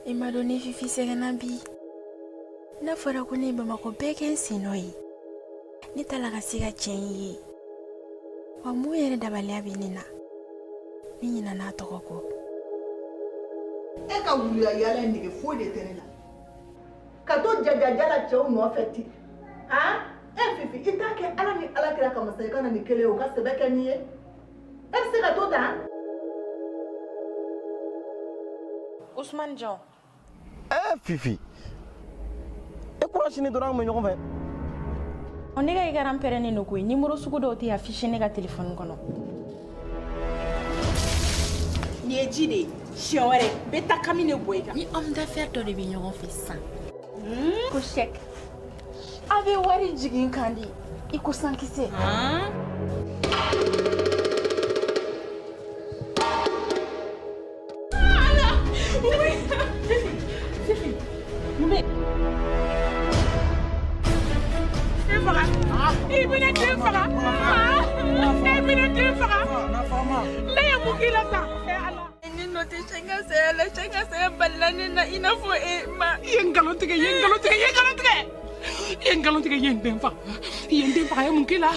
I m'a donné Fifi sɛgɛnna bi. N'a fɔra ko ne Bamako bɛɛ kɛ n sen nɔ ye. Ne tala ka se ka tiɲɛ ye. Wa mun yɛrɛ dabaliya bɛ ne na. Ne ɲinɛ n'a tɔgɔ kɔ. E ka wuluya yala nege foyi de tɛ ne la. Ka to jajajala cɛw nɔfɛ ten. Fifi, i t'a kɛ Ala ni Alakira kama sa i kana nin kelen o ka sɛbɛ kɛ nin ye. E bɛ se ka to tan? Ousmane Diaw. Fifi. E kura sini dɔrɔn an bɛ ɲɔgɔn fɛ. Ne ka i garan pɛrɛnnen don koyi. Numéro sugu dɔw tɛ affiché ne ka téléphone kɔnɔ. Nin ye ji de ye. Siɲɛ wɛrɛ bɛ taa kami ne bɔ i kan. Ni homme d'affaires dɔ de bɛ ɲɔgɔn fɛ sisan. Ko chèque. A bɛ wari jigin kan di. I ko sankisɛ. Yen galon tigɛ yen den fa. Yen den fa ye mun k'i la?